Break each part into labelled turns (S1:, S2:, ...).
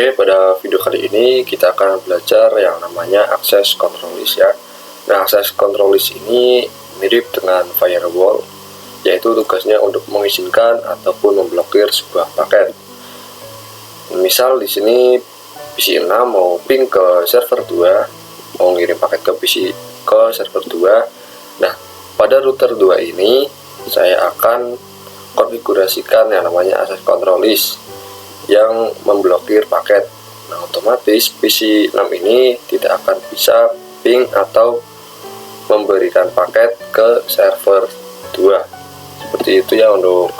S1: Oke, pada video kali ini kita akan belajar yang namanya access control list ya. Nah, access control list ini mirip dengan firewall, yaitu tugasnya untuk mengizinkan ataupun memblokir sebuah paket. Misal di sini PC 6 mau ping ke server 2, mau ngirim paket ke server 2. Nah, pada router 2 ini saya akan konfigurasikan yang namanya access control list yang memblokir paket. Nah, otomatis PC 6 ini tidak akan bisa ping atau memberikan paket ke server 2. Seperti itu ya untuk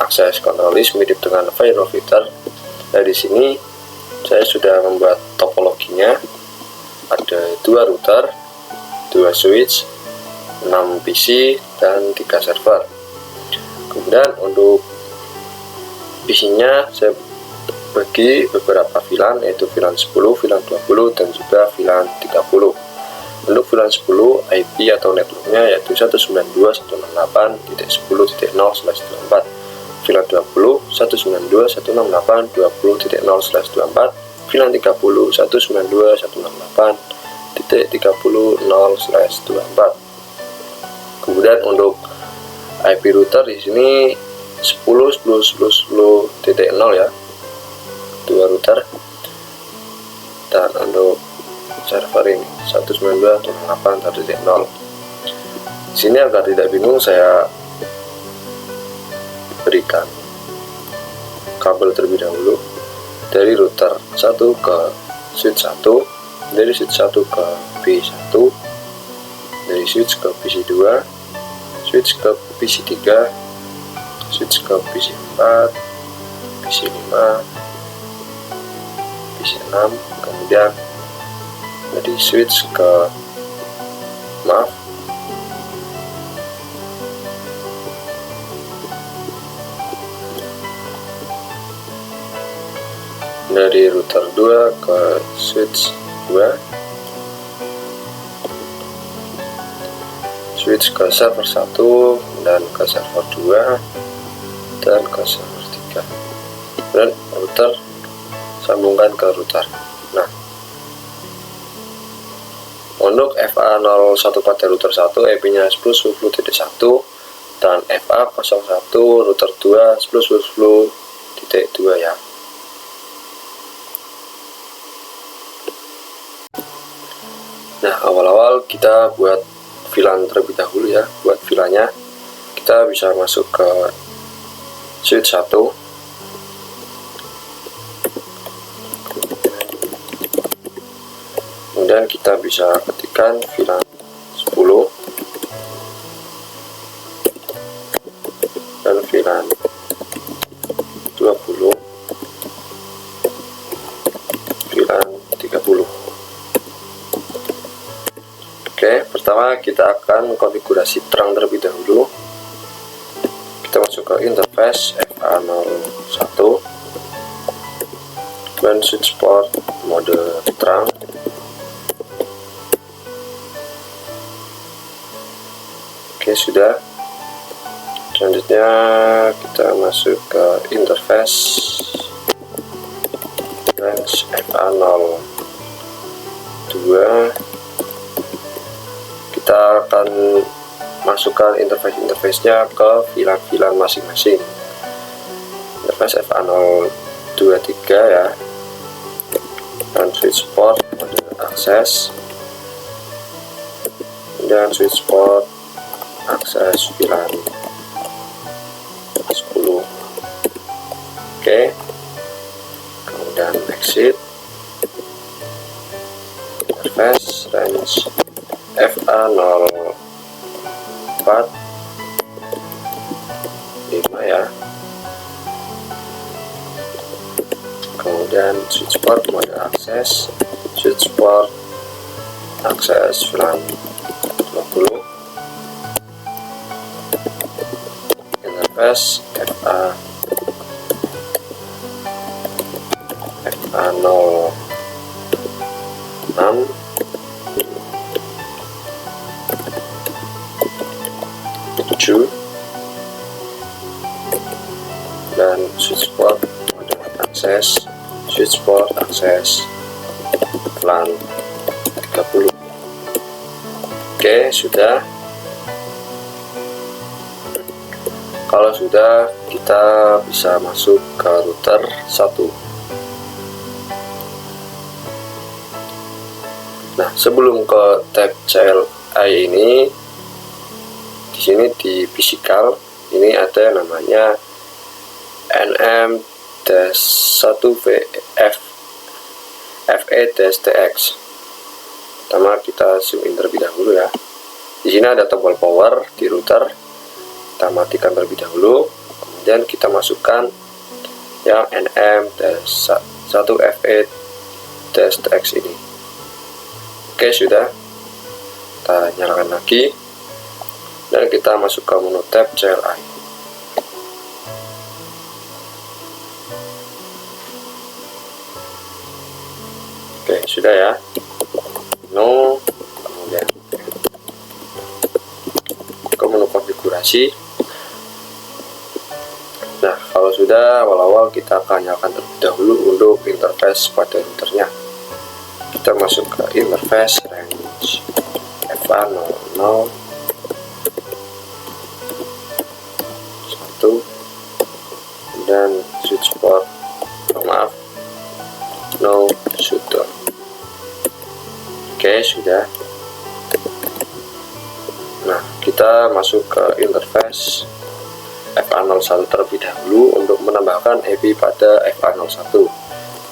S1: access control list, mirip dengan firewall filter. Nah, di sini saya sudah membuat topologinya. Ada 2 router, 2 switch, 6 PC dan 3 server. Kemudian untuk PC-nya saya bagi beberapa VLAN, yaitu VLAN 10, VLAN 20, dan juga VLAN 30. Untuk VLAN 10, IP atau networknya yaitu 192.168.10.0/24. VLAN 20, 192.168.20.0/24. VLAN 30, 192.168.30.0/24. Kemudian untuk IP router di sini 10.10.10.0 ya, 2 router. Dan untuk server ini 192.168.1.0. Sini agar tidak bingung, saya berikan kabel terlebih dahulu dari router 1 ke switch 1, dari switch 1 ke PC1, dari switch ke PC2, switch ke PC3, switch ke PC4, PC5, PC6, kemudian dari switch ke dari router 2 ke switch 2, switch ke server 1 dan ke server 2 dan ke server 3, dan router sambungkan ke router. Nah, untuk FA014 router 1 IP-nya 10.10.1 dan FA01 router 2 10.10.2 ya. Nah, awal-awal kita buat VLAN terlebih dahulu ya. Buat VLAN-nya kita bisa masuk ke switch 1, kemudian kita bisa ketikkan VLAN 10 dan VLAN 20, VLAN 30. Oke, pertama kita akan konfigurasi terang terlebih dahulu. Kita masuk ke interface FA01 dan switch port mode terang. Oke, sudah. Selanjutnya kita masuk ke interface range FA02. Kita akan masukkan interface-nya ke VLAN masing-masing. Interface FA023 ya, dan switch port mode akses, dan switch port akses VLAN 10. Oke, kemudian exit interface range FA045 ya. Kemudian switch port mode akses, switch port akses VLAN 20, interface FA06 7 dan switch port mode akses switchboard akses LAN 30. Oke, sudah. Kalau sudah, kita bisa masuk ke router 1. Nah, sebelum ke tab CLI ini, di sini di physical ini ada namanya nm-1FE-TX. Pertama kita zoom in terlebih dahulu ya. Di sini ada tombol power di router. Kita matikan terlebih dahulu, kemudian kita masukkan yang nm-1FE-TX ini. Oke, sudah. Kita nyalakan lagi dan kita masuk ke menu tab CLI. Oke, sudah ya. No, kemudian ke menu konfigurasi. Nah, kalau sudah, awal-awal kita akan nyalakan terlebih dahulu untuk interface pada routernya. Kita masuk ke interface range FA00 1 dan switchboard, maaf, no shutdown. Oke, sudah. Nah, kita masuk ke interface FA01 terlebih dahulu untuk menambahkan IP pada FA01.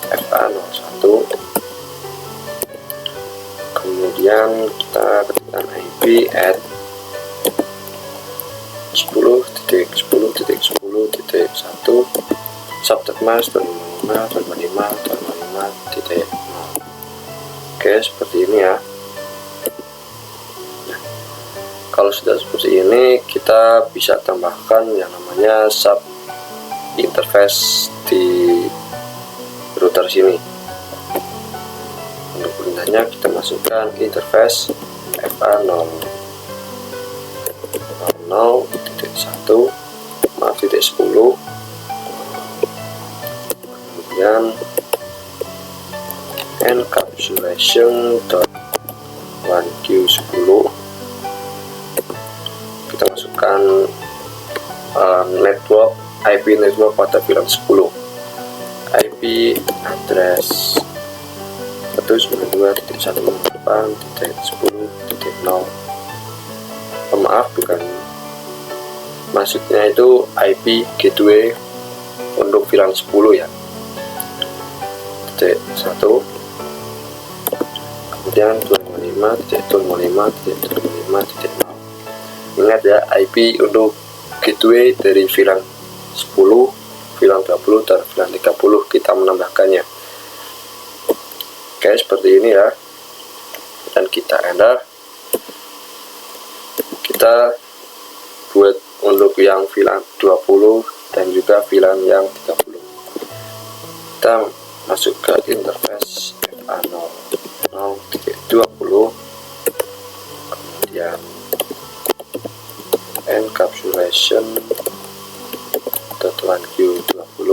S1: FA01. Kemudian kita ketikkan IP at 10.10.10.1 subnet mask 255.255.0. Oke, seperti ini ya. Kalau sudah seperti ini, kita bisa tambahkan yang namanya sub interface di router sini. Untuk perintahnya kita masukkan interface FA00.1 maaf titik 10, kemudian encapsulation.1Q10. Kita masukkan network IP network pada VLAN 10, IP address 192.168.10.0. Maaf, bukan, maksudnya itu IP gateway untuk VLAN 10 ya, titik 1, kemudian 255.255.0. Ingat ya, IP untuk gateway dari VLAN 10, VLAN 20, dan VLAN 30 kita menambahkannya. Oke, seperti ini ya. Dan kita enter. Kita buat untuk yang VLAN 20 dan juga VLAN yang 30. Kita masuk ke interface FA00.20, kemudian encapsulation.1Q20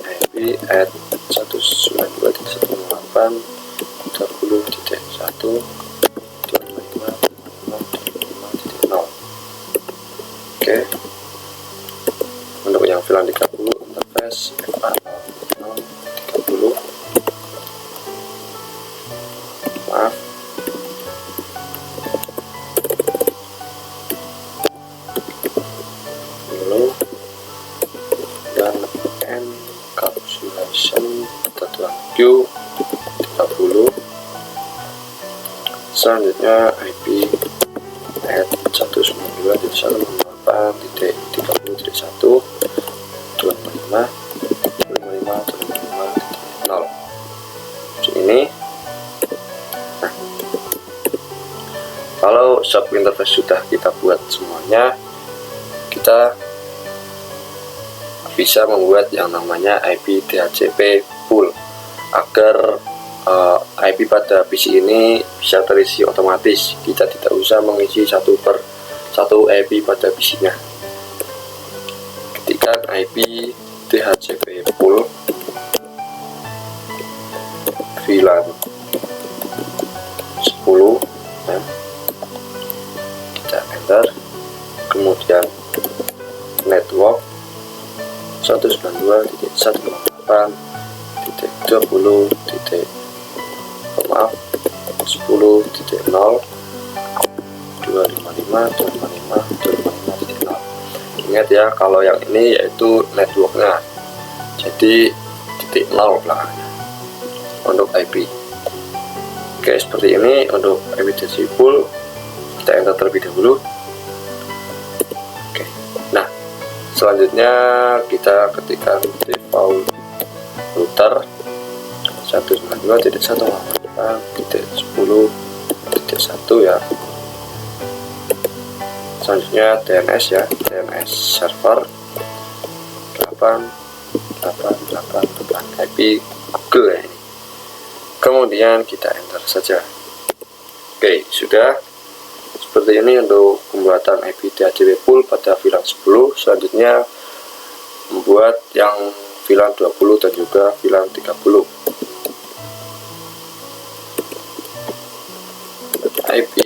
S1: IP at 192.168.20.1 Oke, untuk yang VLAN 30 interface FA00.30, maaf, dan encapsulation.1Q30. Selanjutnya IP at 192.168.30.1 ini. Nah, kalau sub interface sudah kita buat semuanya, kita bisa membuat yang namanya IP DHCP pool agar IP pada PC ini bisa terisi otomatis. Kita tidak usah mengisi satu per satu IP pada PC-nya. Ketikkan IP DHCP pool VLAN 10 ya. Kita enter, kemudian network 192.10.0 Ingat ya, kalau yang ini yaitu networknya, jadi titik 0 belakangnya untuk IP. Oke, seperti ini untuk IP DHCP pool. Kita enter terlebih dahulu. Oke, nah selanjutnya kita ketikkan default router 192.168.10.1 ya. Selanjutnya DNS ya, DNS server 8888 IP Google ya ini. Kemudian kita enter saja. Oke, sudah seperti ini untuk pembuatan IP DHCP pool pada VLAN 10. Selanjutnya membuat yang VLAN 20 dan juga VLAN 30. IP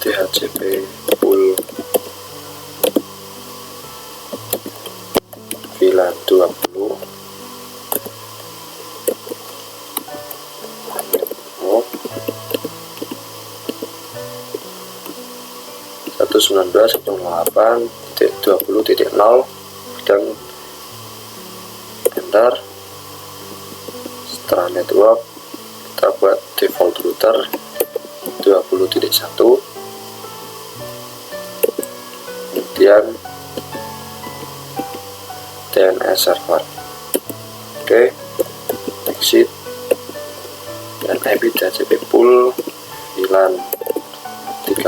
S1: DHCP pool VLAN 20 192.168.20.0 dan enter. Setelah network kita buat default router 20.1, kemudian DNS server. Oke, exit, dan IP DHCP pool VLAN 30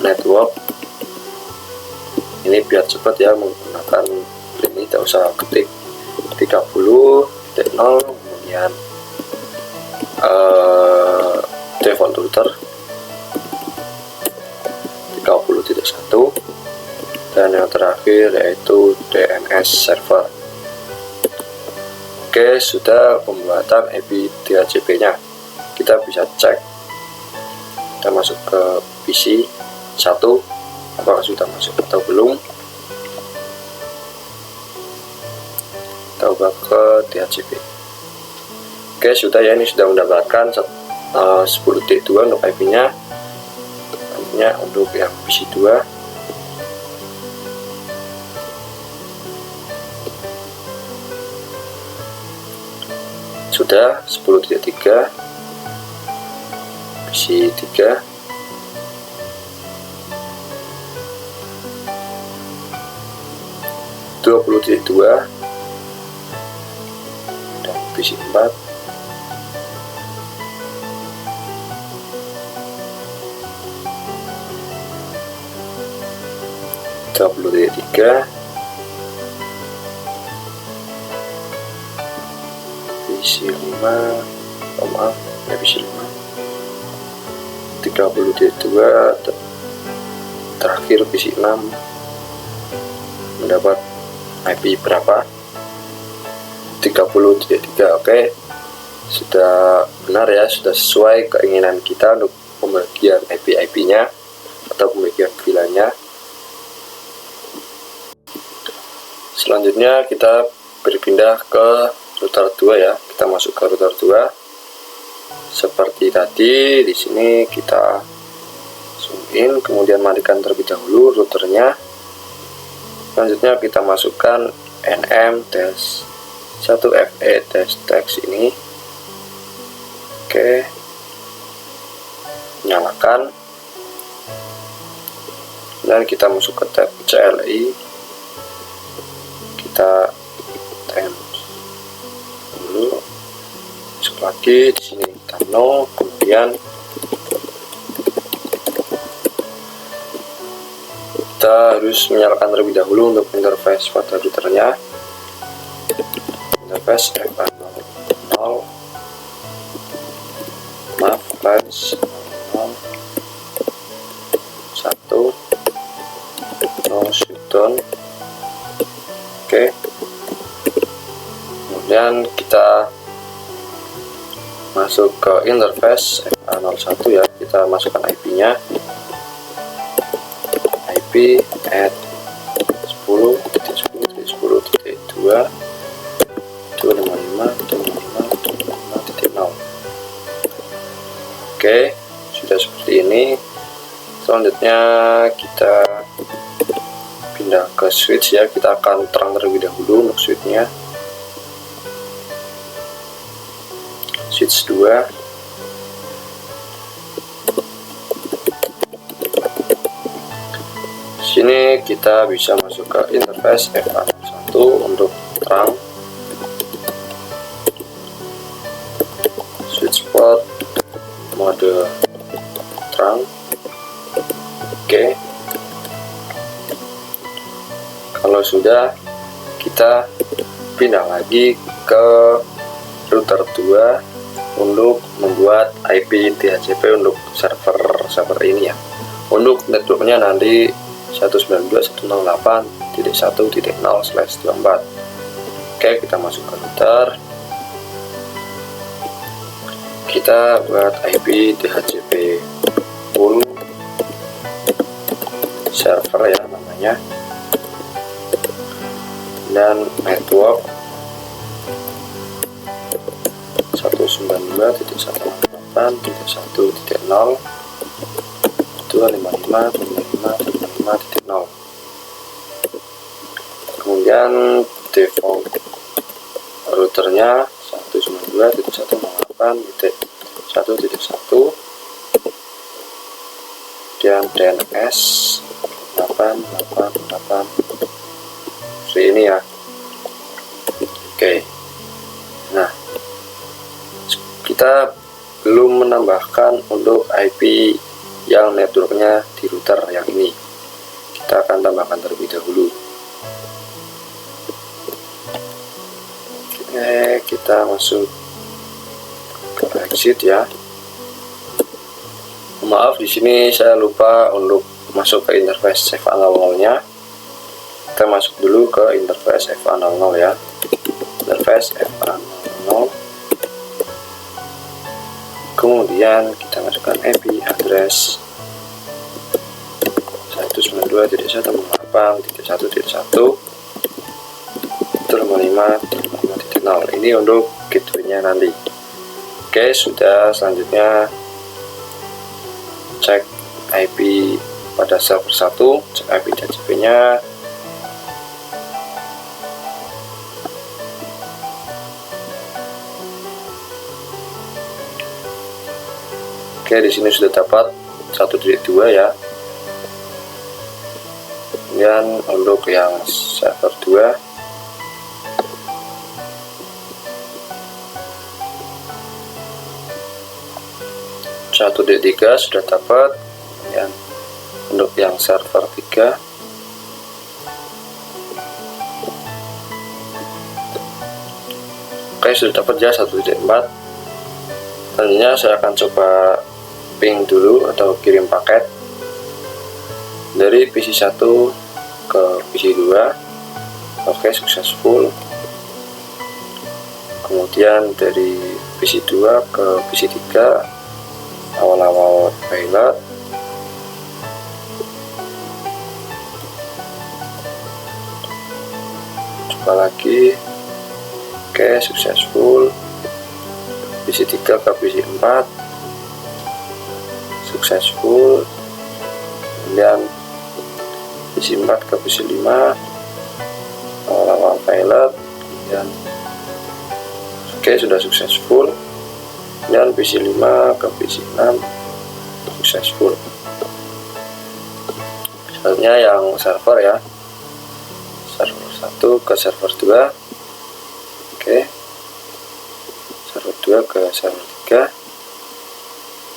S1: network. Ini biar cepat ya menggunakan ini, tidak usah ketik 30.0, kemudian default router 30.1, dan yang terakhir yaitu DNS server. Oke, sudah pembuatan IP DHCP nya. Kita bisa cek, kita masuk ke PC 1 apakah sudah masuk atau belum. Kita ubah ke DHCP. Oke, sudah ya, ini sudah mendapatkan 10.2 untuk IP nya. Nantinya untuk yang PC 2 sudah 10.3, PC 3 20.2 dan PC 4 20.3, PC 5, oh maaf ya, PC 5 30.2, terakhir PC 6 mendapat IP berapa? 30.3. Oke, sudah benar ya, sudah sesuai keinginan kita untuk pembagian IP nya atau pembagian VLAN nya. Selanjutnya kita berpindah ke router 2 ya. Kita masuk ke router 2. Seperti tadi, di sini kita zoom in, kemudian matikan terlebih dahulu routernya. Selanjutnya kita masukkan nm-1fe-text ini. Oke, nyalakan, dan kita masuk ke tab CLI. Kita times dulu, masuk lagi di sini kita no, kemudian kita harus menyalakan terlebih dahulu untuk interface pada routernya. Interface F0, maaf guys, 0 1 no shutdown. Oke, Oke, kemudian kita masuk ke interface FA01 ya, kita masukkan IP-nya, IP at 10.10.10.2 255.255.255.0. Oke, sudah seperti ini. Selanjutnya kita pindah ke switch ya, kita akan terang terlebih dahulu untuk switchnya. Switch 2, sini kita bisa masuk ke interface FA01 untuk terang, switch port mode terang. Oke, kalau sudah, kita pindah lagi ke router 2 untuk membuat IP DHCP untuk server ini ya. Untuk networknya nanti 192.168.1.0/24. Oke, kita masuk ke router, kita buat IP DHCP full server ya namanya, dan network 192.168.1.0/255.255.0. kemudian default routernya 192.168.1.1 dan DNS 888 seperti ini ya. Oke, nah kita belum menambahkan untuk IP yang networknya di router yang ini, kita akan tambahkan terlebih dahulu. Oke, kita masuk ke exit ya. Maaf, di sini saya lupa untuk masuk ke interface FA00-nya. Kita masuk dulu ke interface FA00 ya. Interface FA00. Kemudian kita masukkan IP address 192.168.1.1.55.0. Ini untuk gateway-nya nanti. Oke, sudah. Selanjutnya cek IP pada server 1, cek IP DHCP-nya. Oke, di sini sudah dapat 1.2 ya. Kemudian untuk yang server 2, satu D3 sudah dapat. Kemudian untuk yang server 3, oke, sudah dapat ya 1.4. Selanjutnya saya akan coba ping dulu atau kirim paket dari PC 1 ke PC 2. Oke, successful. Kemudian dari PC 2 ke PC 3 awal-awal pilot. Coba lagi. Oke, successful. PC 3 ke PC 4 successful. Kemudian PC 4 ke PC 5 awal-awal pilot. Kemudian oke, sudah successful. Dan PC 5 ke PC 6 successful. Selanjutnya yang server ya, server 1 ke server 2. Oke, server 2 ke server 3.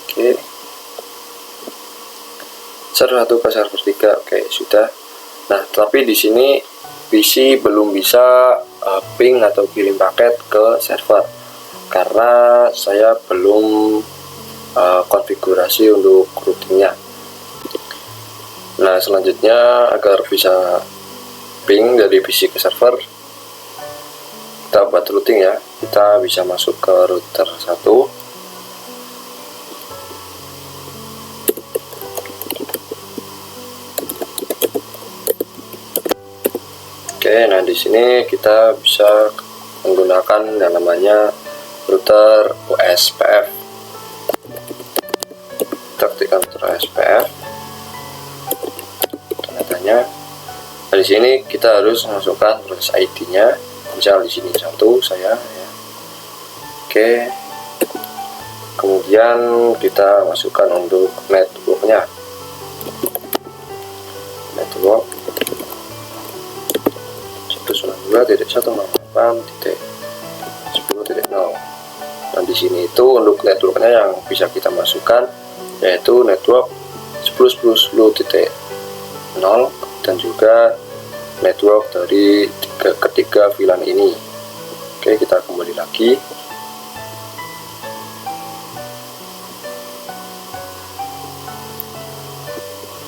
S1: Oke, server 1 ke server 3. Oke, sudah. Nah, tapi di sini PC belum bisa ping atau kirim paket ke server karena saya belum konfigurasi untuk routingnya. Nah, selanjutnya agar bisa ping dari PC ke server, kita buat routing ya. Kita bisa masuk ke router 1. Oke, nah di sini kita bisa menggunakan yang namanya router OSPF. Kita ketikkan router OSPF, ternyata di sini kita harus masukkan tulis ID-nya. Misal di sini 1 saya ya. Oke. Kemudian kita masukkan untuk networknya. Network 192.168.10.0. Nah, di sini itu untuk networknya yang bisa kita masukkan yaitu network 10.10.0 dan juga network dari ketiga VLAN ini. Oke, kita kembali lagi.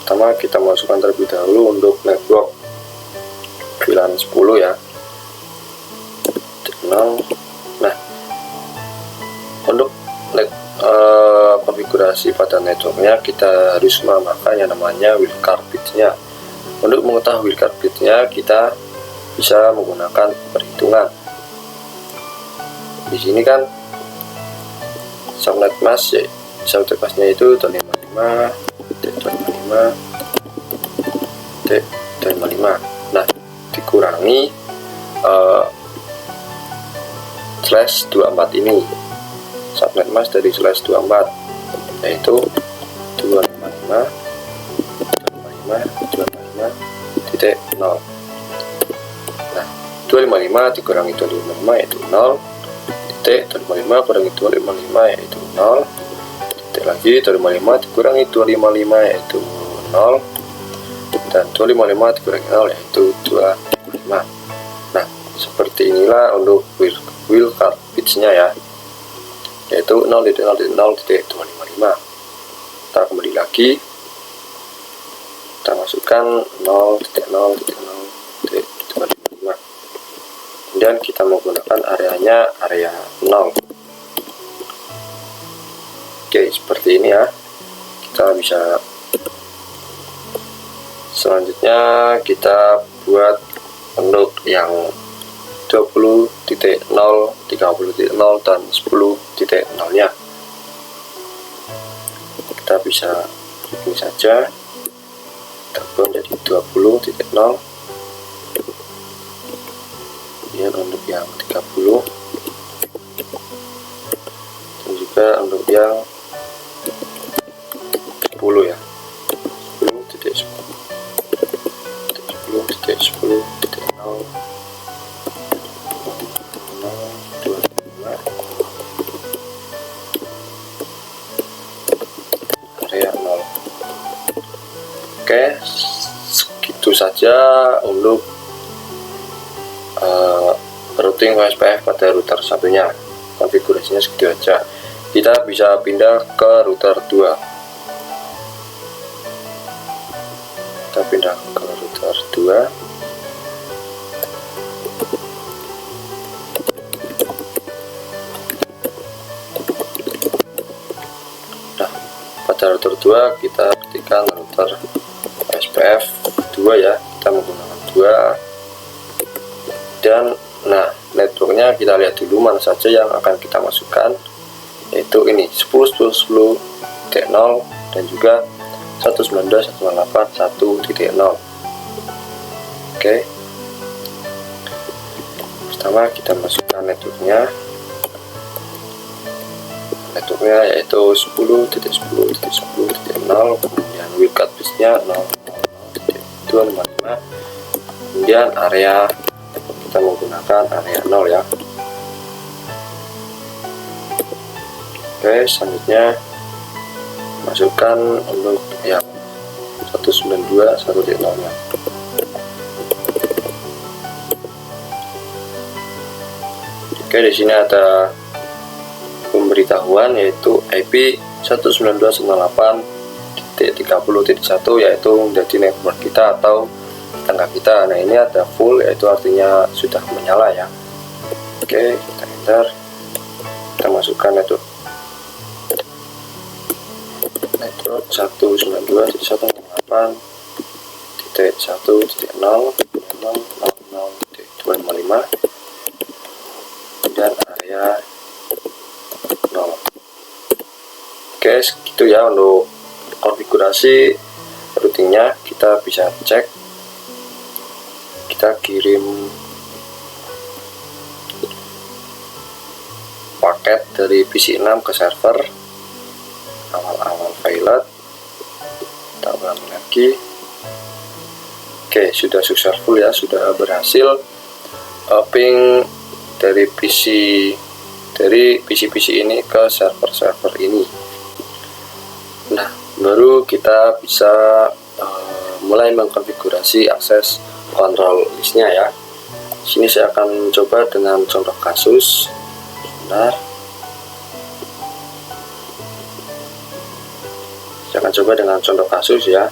S1: Pertama kita masukkan terlebih dahulu untuk network VLAN 10 ya. Nah, untuk konfigurasi pada networknya kita harus memakai yang namanya wildcard bit-nya. Untuk mengetahui wildcard bit-nya kita bisa menggunakan perhitungan. Di sini kan subnet mask ya, subnet masknya itu 255.255.255. Nah, dikurangi /24 ini, subnet mask dari /24 yaitu 255.255.0. Nah, 255 dikurangi 255 yaitu 0. 255 kurangi 255 yaitu 0. Lagi 255 dikurangi 255 yaitu 0. Dan 255 dikurangi 0 yaitu 255. Nah, seperti inilah untuk wildcard bits-nya ya, yaitu 0.0.0.255. Kita kembali lagi, kita masukkan 0.0.0.255. Kemudian kita menggunakan areanya area 0. Oke, seperti ini ya. Kita bisa selanjutnya kita buat untuk yang 20.0, 30.0 dan 10.0 nya. Kita bisa ini saja, kita buat menjadi 20.0. Kemudian untuk yang 30 dan juga untuk yang 10 ya, 10.10.10.0 area 0. Oke, segitu saja untuk routing OSPF pada router satunya. Konfigurasinya segitu aja. Kita bisa pindah ke router 2. Kita pindah ke router 2. Nah, pada router 2 kita ketikkan router OSPF 2 ya. Kita menggunakan 2. Dan nah, networknya kita lihat dulu mana saja yang akan kita masukkan, yaitu ini 10.10.10.0 dan juga 192.168.1.0. Oke, pertama kita masukkan networknya yaitu 10.10.10.0, kemudian wildcard bits-nya 0.0.255, kemudian area kita menggunakan area 0 ya. Oke, selanjutnya masukkan untuk yang 192.1.0 nya. Oke, di sini ada pemberitahuan yaitu IP 192.168.30.1 yaitu menjadi network kita atau tangga kita. Nah, ini ada full, yaitu artinya sudah menyala ya. Oke, kita enter, kita masukkan network 192.168.1.0.000.255 dan area 0. Oke, segitu ya untuk konfigurasi routingnya. Kita bisa cek, kita kirim paket dari PC6 ke server. Awal-awal pilot, kita ulangi lagi. Oke, sudah successful ya, sudah berhasil ping dari PC ini ke server ini. Nah, baru kita bisa mulai mengkonfigurasi akses control listnya ya. Sini saya akan coba dengan contoh kasus. Sebentar, saya akan coba dengan contoh kasus ya.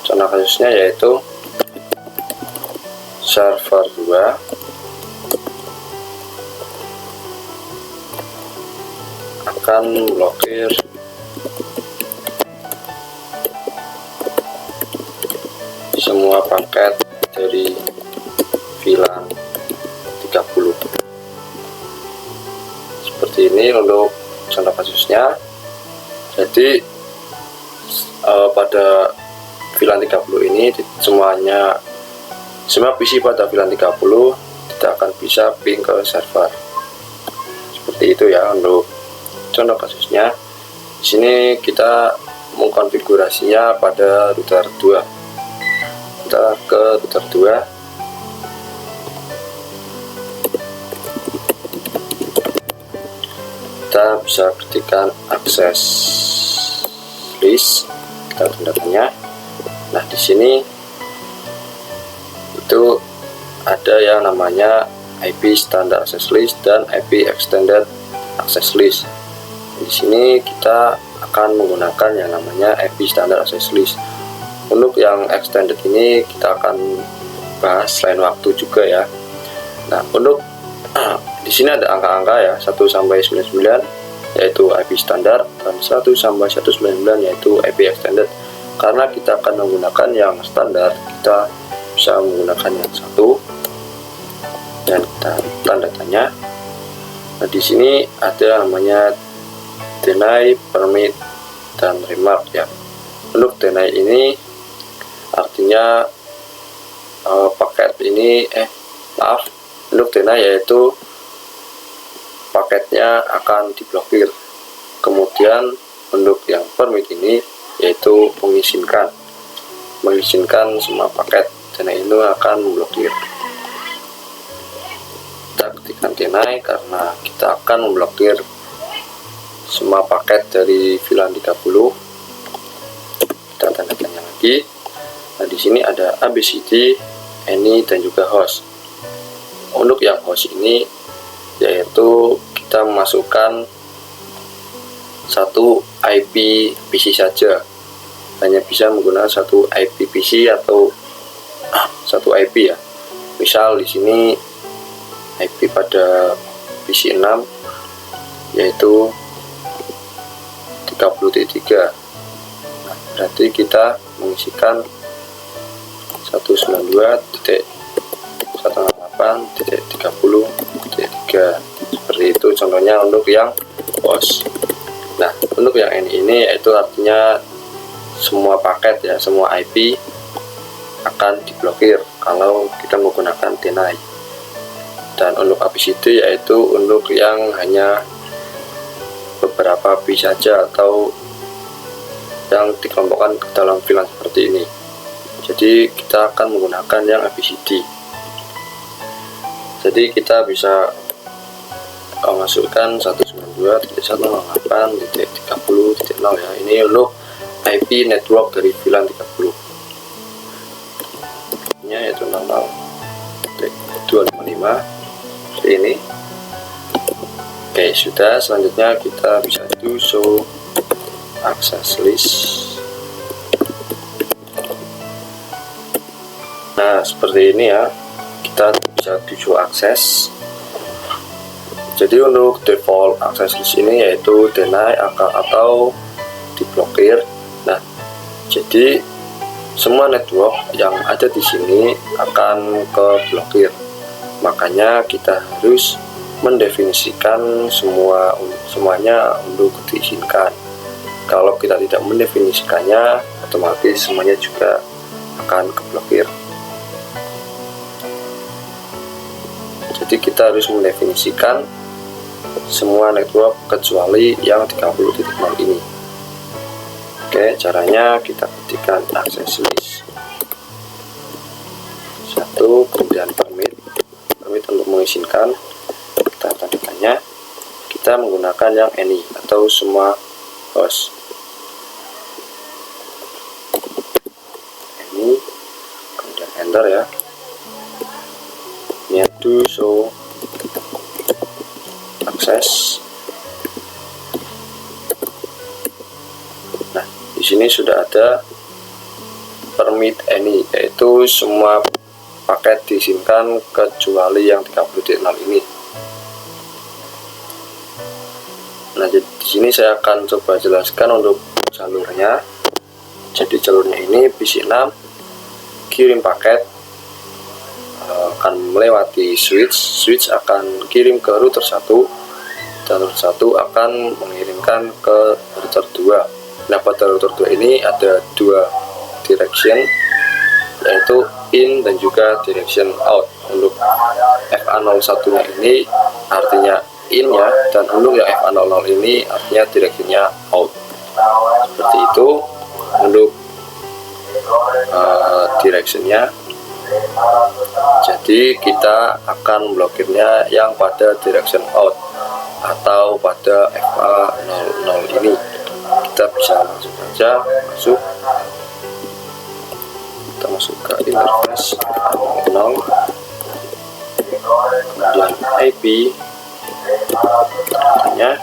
S1: Contoh kasusnya yaitu server 2 akan blokir semua paket dari VLAN 30. Seperti ini untuk contoh kasusnya. Jadi pada VLAN 30 ini semua PC pada VLAN 30 tidak akan bisa ping ke server. Seperti itu ya untuk contoh kasusnya. Di sini kita mengkonfigurasinya pada router 2. Kita ke router 2. Kita bisa ketikkan akses list, kita tanda tanya. Nah, di sini itu ada yang namanya IP standard access list dan IP extended access list. Di sini kita akan menggunakan yang namanya IP standard access list. Untuk yang extended ini kita akan bahas lain waktu juga ya. Nah, untuk di sini ada angka-angka ya, 1 sampai 99 yaitu IP standar dan 1 sampai 199 yaitu IP extended. Karena kita akan menggunakan yang standar, kita bisa menggunakan yang 1 dan kita tanda tanya. Nah, di sini ada namanya deny, permit, dan remark ya. Untuk deny ini artinya paket ini untuk deny yaitu paketnya akan diblokir. Kemudian untuk yang permit ini yaitu mengizinkan semua paket deny itu akan memblokir. Kita ketikkan deny karena kita akan memblokir semua paket dari VLAN 30. Kita tanda tanya lagi. Nah, di sini ada ABCD, any, dan juga host. Untuk yang host ini yaitu kita memasukkan satu IP PC saja, hanya bisa menggunakan satu IP PC atau satu IP ya. Misal di sini IP pada PC 6 yaitu 30.3. Nah, berarti kita mengisikan 192.168.30.3. Seperti itu contohnya untuk yang host. Nah, untuk yang ini yaitu artinya semua paket ya, semua IP akan diblokir kalau kita menggunakan deny. Dan untuk ABCD yaitu untuk yang hanya beberapa IP saja atau yang dikelompokkan ke dalam VLAN seperti ini. Jadi kita akan menggunakan yang ABCD. Jadi kita bisa masukkan 192.168.30.0 ya. Ini untuk IP network dari VLAN 30 nya yaitu 00.255 seperti ini. Oke, sudah. Selanjutnya kita bisa do show access list. Nah, seperti ini ya, kita bisa tuju akses. Jadi untuk default akses list ini yaitu deny atau diblokir. Nah, jadi semua network yang ada di sini akan keblokir. Makanya kita harus mendefinisikan semuanya untuk diizinkan. Kalau kita tidak mendefinisikannya, otomatis semuanya juga akan keblokir. Jadi kita harus mendefinisikan semua network kecuali yang 30.0 ini. Oke, caranya kita ketikkan access list 1, kemudian permit untuk mengizinkan, kita tandanya kita menggunakan yang any atau semua host. Any, kemudian enter ya. Ini do show akses. Nah, di sini sudah ada permit any, yaitu semua paket diizinkan kecuali yang 30.0 ini. Nah, di sini saya akan coba jelaskan untuk jalurnya. Jadi jalurnya ini PC6 kirim paket akan melewati switch akan kirim ke router 1, dan router 1 akan mengirimkan ke router 2. Nah, pada router 2 ini ada dua direction, yaitu in dan juga direction out. Untuk FA01 nya ini artinya in ya, dan untuk yang FA00 ini artinya directionnya out. Seperti itu untuk directionnya. Jadi kita akan blokirnya yang pada direction out atau pada FA00 ini. Kita bisa langsung saja kita masuk ke interface FA00, kemudian IP, artinya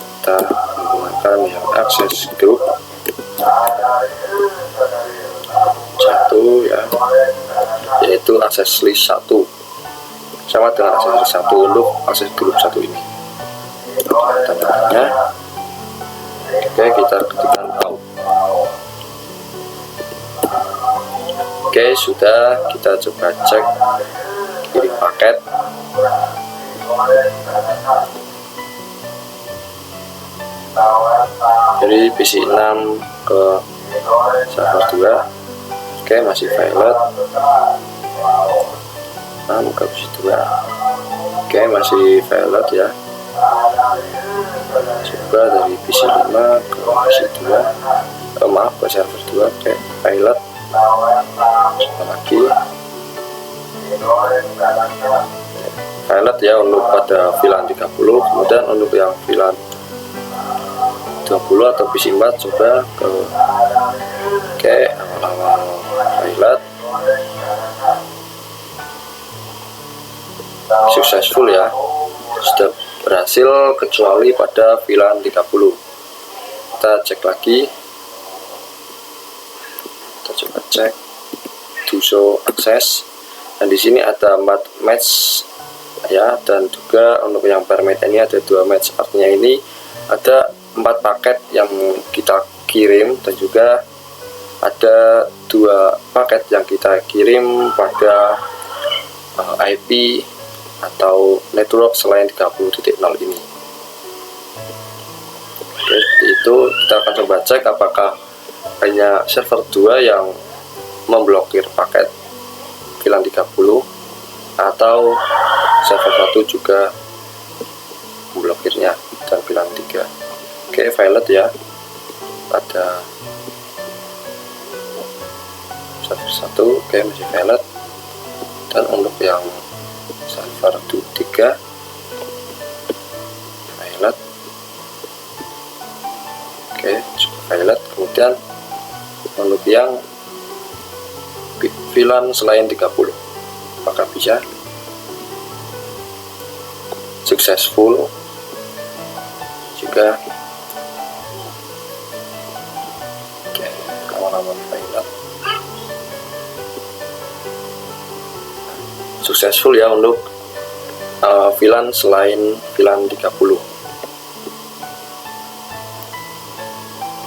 S1: kita menggunakan yang access group 1 ya, yaitu akses list 1 sama dengan akses list 1 untuk akses grup 1 ini. Tandanya oke, kita ketikkan out. Oke, sudah. Kita coba cek kirim paket. Dari PC6 ke server 2. Oke, masih valid. 6 ke PC 2. Oke, masih valid ya. Coba dari PC 5 ke PC 2. Maaf, ke server 2. Oke, valid. Coba lagi. Valid ya untuk pada VLAN 30. Kemudian untuk yang VLAN 20 atau PC 4 coba ke awal-awal pilot. Successful ya, sudah berhasil kecuali pada VLAN 30. Kita cek lagi, kita coba cek to show access, dan di sini ada 4 match ya, dan juga untuk yang permit ini ada 2 match. Artinya ini ada 4 paket yang kita kirim, dan juga ada 2 paket yang kita kirim pada IP atau network selain 30.0 ini. Oke, seperti itu. Kita akan coba cek apakah hanya server 2 yang memblokir paket VLAN 30 atau server 1 juga memblokirnya, dan VLAN 3. Oke, valid ya pada server 1. Oke, masih valid. Dan untuk yang server 3 valid. Oke, juga valid. Kemudian untuk yang VLAN selain 30, apakah bisa? Successful juga. Oke, aman-aman valid. successful ya untuk VLAN selain VLAN 30.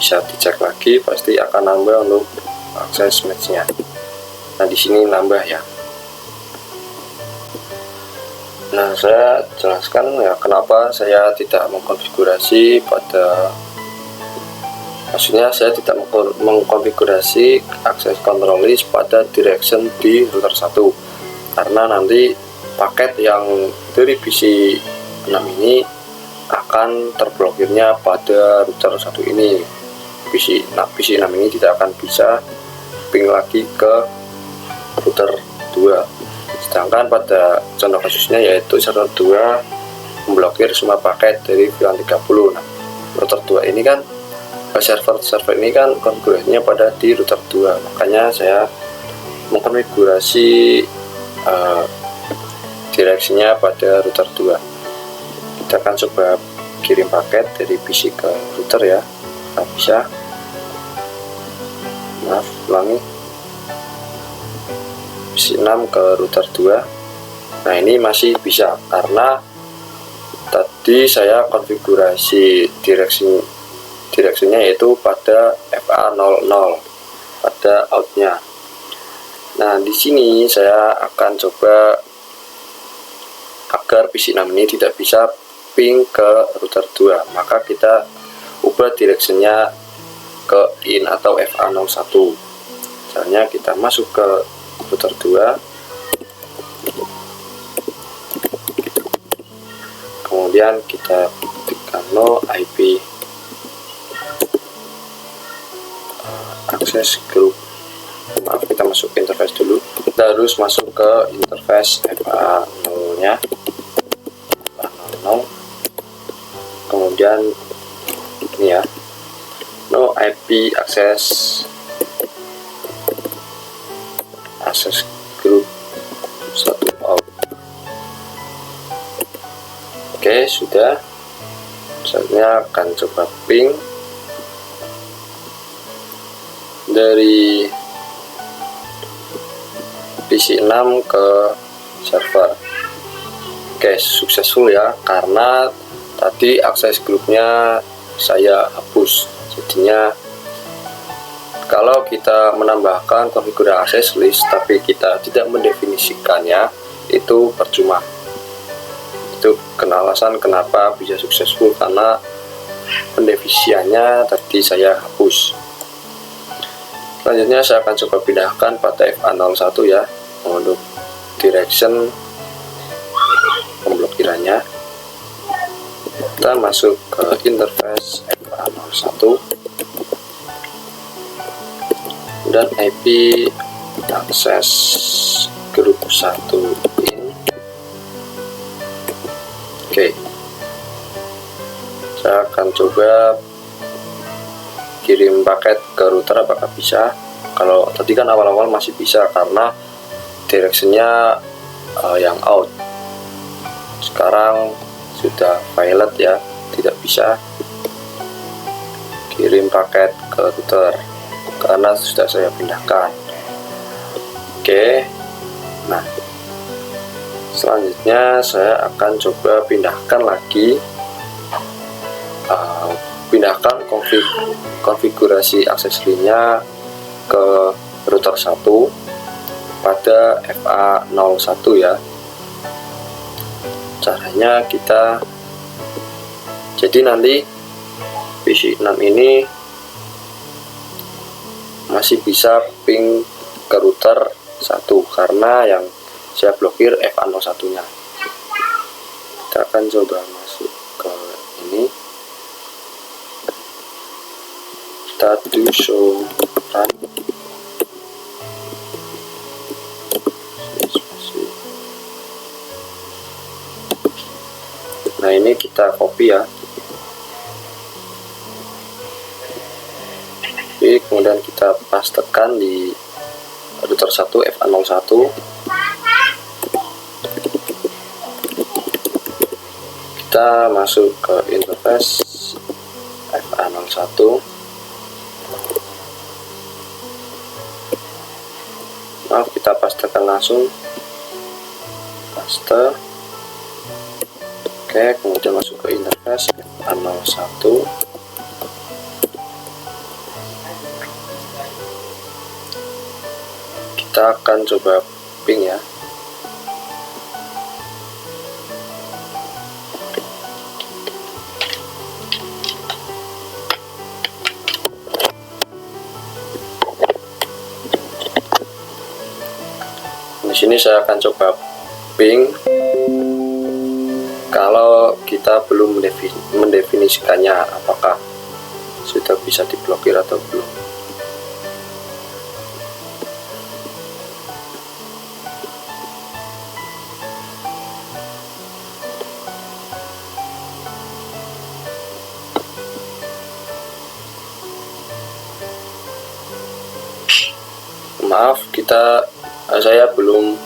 S1: Bisa dicek lagi, pasti akan nambah untuk akses matchnya. Nah di sini nambah ya. Nah saya jelaskan ya kenapa saya tidak mengkonfigurasi pada, maksudnya saya tidak mengkonfigurasi akses control list pada direction di router 1, karena nanti paket yang dari PC6 ini akan terblokirnya pada router 1 ini. PC6 ini tidak akan bisa ping lagi ke router 2. Sedangkan pada contoh kasusnya yaitu server 2 memblokir semua paket dari VLAN 30. Nah, router 2 ini kan server ini kan konfigurasinya pada di router 2, makanya saya mengkonfigurasi direksinya pada router 2. Kita akan coba kirim paket dari PC ke router ya. Nah, bisa, maaf, ulangi, PC6 ke router 2. Nah ini masih bisa karena tadi saya konfigurasi direksinya yaitu pada FA00 pada outnya. Nah di sini saya akan coba agar PC6 ini tidak bisa ping ke router 2, maka kita ubah direksinya ke in atau FA01. Misalnya kita masuk ke router 2, kemudian kita ketikkan no IP access group. Maaf, kita masuk ke interface dulu. Kita harus masuk ke interface FA0 nya, FA00. Kemudian ini ya, no IP access group 1 out. Oke, sudah. Saatnya akan coba ping dari PC6 ke server. Oke, successful ya, karena tadi akses grupnya saya hapus. Jadinya kalau kita menambahkan konfigurasi akses list tapi kita tidak mendefinisikannya, itu percuma. Itu alasan kenapa bisa successful, karena pendefinisiannya tadi saya hapus. Selanjutnya saya akan coba pindahkan pada FA01 ya untuk direction pemblokirannya. Kita masuk ke interface FA01 dan IP access group 1 in. Oke, saya akan coba kirim paket ke router, apakah bisa. Kalau tadi kan awal-awal masih bisa karena directionnya yang out, sekarang sudah violet ya, tidak bisa kirim paket ke router karena sudah saya pindahkan. Oke, nah selanjutnya saya akan coba pindahkan lagi, pindahkan konfigurasi akses linknya ke router 1 pada FA01 ya. Caranya kita, jadi nanti PC6 ini masih bisa ping ke router 1 karena yang saya blokir FA01 nya. Kita akan coba masuk ke ini, kita do show run. Nah ini kita copy ya, oke, kemudian kita pastekan di router 1 FA01. Kita masuk ke interface FA01, maaf, kita pastekan langsung paste. Oke, kemudian masuk ke interface FA01. Kita akan coba ping ya. Di sini saya akan coba ping kalau kita belum mendefinisikannya apakah sudah bisa diblokir atau belum. Maaf, saya belum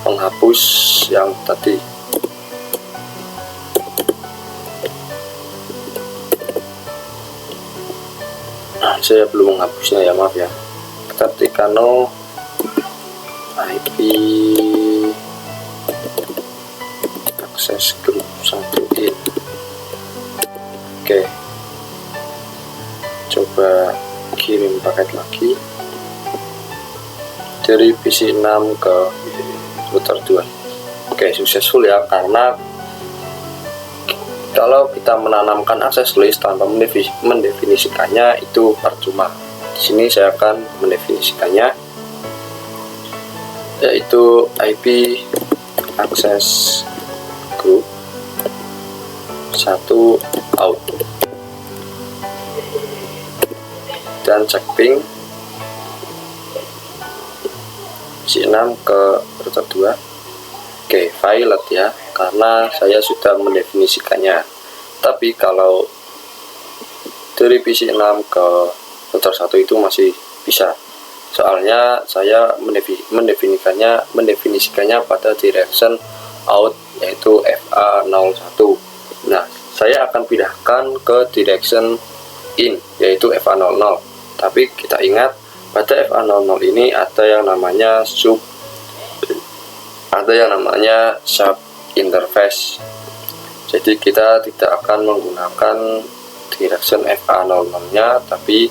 S1: menghapus yang tadi. Saya belum menghapusnya ya, maaf ya. Kita ketikkan no IP access group 1 in. Oke, coba kirim paket lagi dari PC6 ke router 2. Oke, successful ya, karena kalau kita menanamkan access list tanpa mendefinisikannya itu percuma. Di sini saya akan mendefinisikannya, yaitu IP access group 1 out dan cek ping PC6 ke router 2. Oke, violet ya, karena saya sudah mendefinisikannya. Tapi kalau dari PC6 ke router 1 itu masih bisa, soalnya saya mendefinisikannya pada direction out, yaitu FA01. Nah, saya akan pindahkan ke direction in, yaitu FA00. Tapi kita ingat, pada FA00 ini ada yang namanya sub interface. Jadi kita tidak akan menggunakan direction FA00 nya, tapi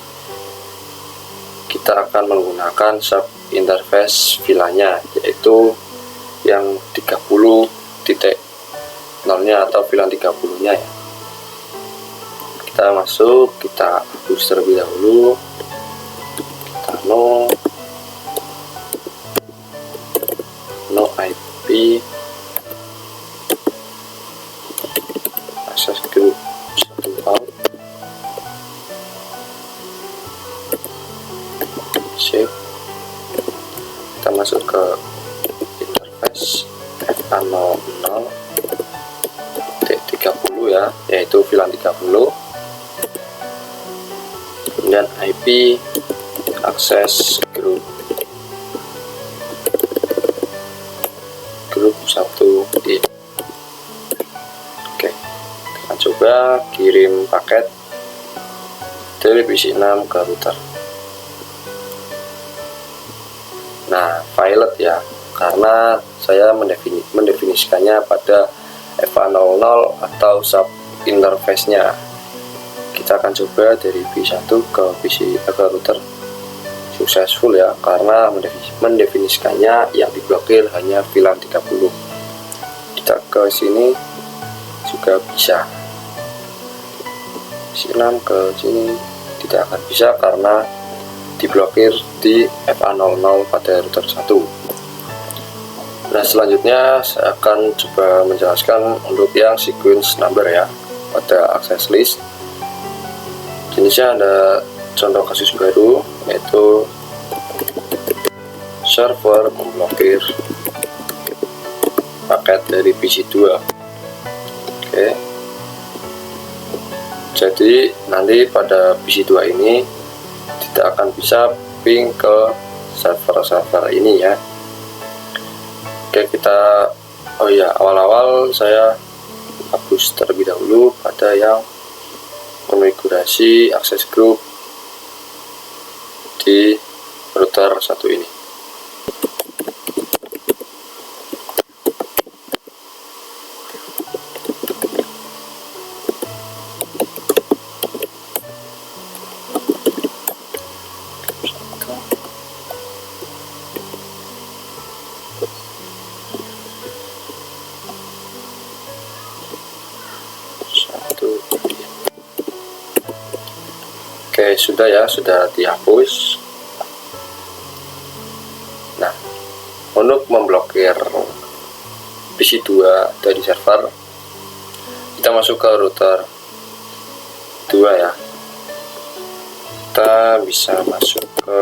S1: kita akan menggunakan sub interface VLAN-nya, yaitu yang 30.0-nya atau VLAN 30-nya ya. Kita masuk, kita hapus terlebih dahulu. Kita no IP access group 1 out. Save. Kita masuk ke interface FA00 T30 ya, yaitu VLAN 30. Kemudian IP access group 1 in. Oke, kita coba kirim paket dari PC6 ke router. Nah, violet ya, karena saya mendefinisikannya pada FA00 atau sub interface nya. Kita akan coba dari P1 ke router. Successful ya, karena mendefinisikannya yang diblokir hanya VLAN 30. Kita ke sini juga bisa, PC6 ke sini tidak akan bisa karena diblokir di FA00 pada router 1. Nah, selanjutnya saya akan coba menjelaskan untuk yang sequence number ya pada access list. Jenisnya ada contoh kasus baru, yaitu server memblokir paket dari PC2. Oke, jadi nanti pada PC2 ini tidak akan bisa ping ke server-server ini ya. Oke, kita awal-awal saya hapus terlebih dahulu pada yang konfigurasi akses group di router 1 ini. Oke, sudah ya, sudah dihapus. Nah, untuk memblokir PC2 dari server, kita masuk ke router 2 ya. Kita bisa masuk ke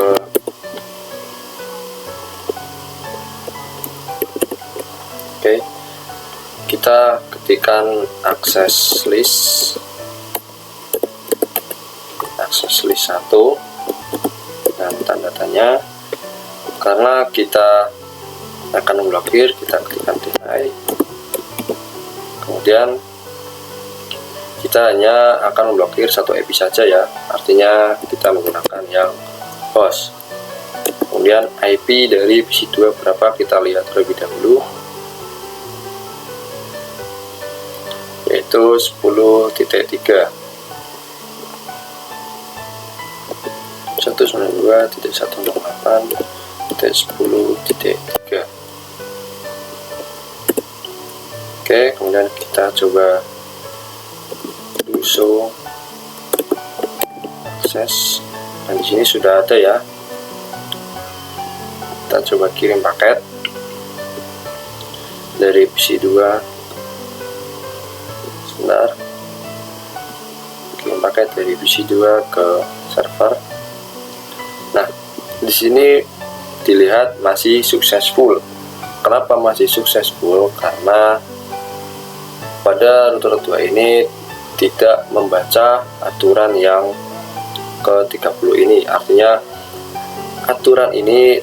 S1: kita ketikkan akses list 1 dan tanda tanya. Karena kita akan memblokir, kita klikkan deny. Kemudian kita hanya akan memblokir satu IP saja ya, artinya kita menggunakan yang host. Kemudian IP dari PC2 berapa, kita lihat terlebih dahulu, yaitu 10.3 192.168.10.3. Oke, kemudian kita coba show akses. Nah, di sini sudah ada ya. Kita coba kirim paket dari PC2. Sebentar. Kirim paket dari PC2 ke server. Nah, di sini dilihat masih successful. Kenapa masih successful? Karena pada router 2 ini tidak membaca aturan yang ke-30 ini. Artinya aturan ini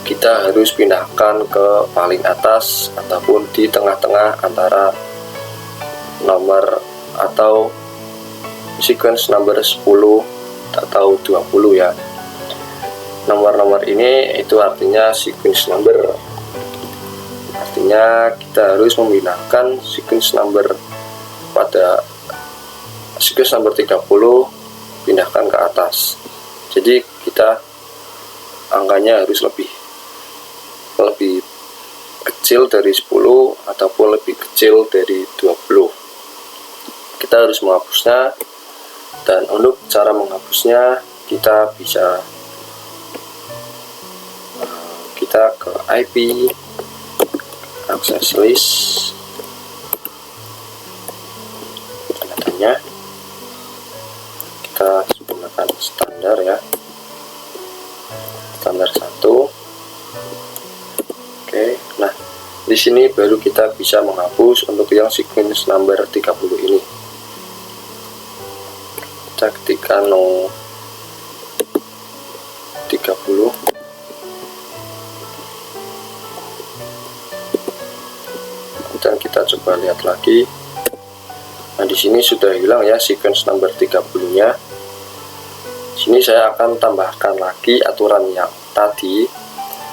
S1: kita harus pindahkan ke paling atas ataupun di tengah-tengah antara nomor atau sequence number 10 atau 20 ya. Nomor-nomor ini itu artinya sequence number. Artinya kita harus memindahkan sequence number pada sequence number 30, pindahkan ke atas. Jadi kita angkanya harus lebih kecil dari 10 ataupun lebih kecil dari 20. Kita harus menghapusnya, dan untuk cara menghapusnya kita bisa kita ke IP access list, tandanya kita gunakan standar ya, standar 1. Oke, nah di sini baru kita bisa menghapus untuk yang sequence number 30 ini. Kita ketikkan no 30. Dan kita coba lihat lagi. Nah, di sini sudah hilang ya sequence number 30-nya. Sini saya akan tambahkan lagi aturan yang tadi,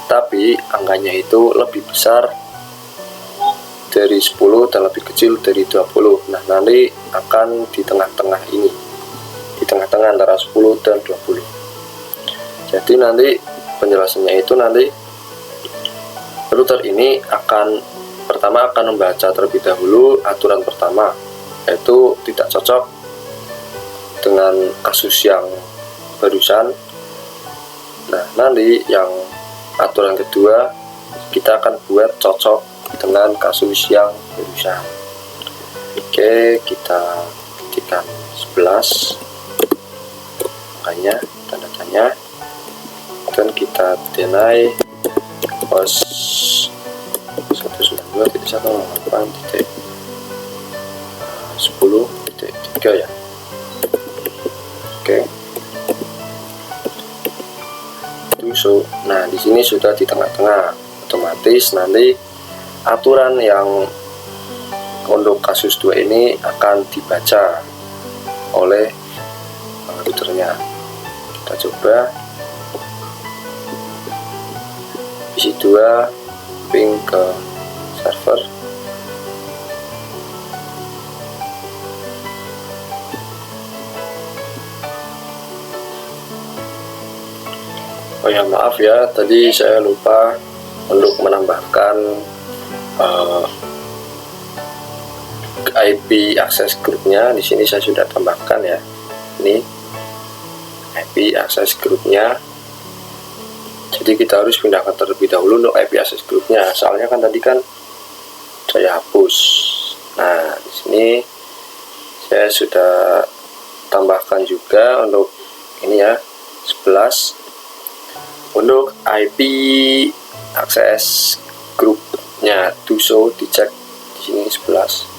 S1: tapi angkanya itu lebih besar dari 10 dan lebih kecil dari 20. Nah, nanti akan di tengah-tengah ini, di tengah-tengah antara 10 dan 20. Jadi nanti penjelasannya itu nanti router ini akan pertama akan membaca terlebih dahulu aturan pertama, yaitu tidak cocok dengan kasus yang barusan. Nah, nanti yang aturan kedua kita akan buat cocok dengan kasus yang barusan. Oke, kita ketikkan 11 angkanya, tanda tanya, dan kita deny host 192.168.10.3 ya. Oke. Nah, di sini sudah di tengah-tengah. Otomatis nanti aturan yang untuk kasus 2 ini akan dibaca oleh routernya. Kita coba PC2 ping ke server. Oh ya, maaf ya, tadi saya lupa untuk menambahkan IP akses grupnya. Di sini saya sudah tambahkan ya. Ini IP access groupnya. Jadi kita harus pindahkan terlebih dahulu untuk IP access groupnya, soalnya kan tadi kan saya hapus. Nah, di sini saya sudah tambahkan juga untuk ini ya, 11 untuk IP access groupnya Tuso, dicek di sini 11.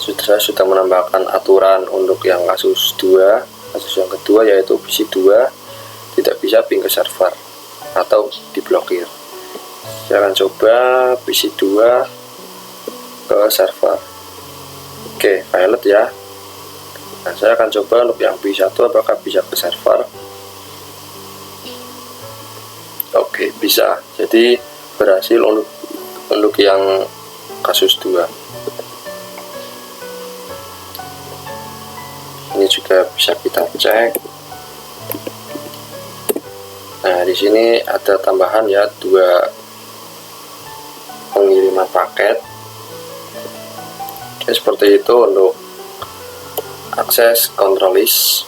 S1: Saya sudah menambahkan aturan untuk yang kasus 2. Kasus yang kedua yaitu PC2 tidak bisa ping ke server atau diblokir. Saya akan coba PC2 ke server. Oke, violet ya. Nah, saya akan coba untuk yang PC1 apakah bisa ke server. Oke, bisa. Jadi berhasil untuk yang kasus 2. Ini juga bisa kita cek. Nah, di sini ada tambahan ya, 2 pengiriman paket. Oke, seperti itu untuk akses control list.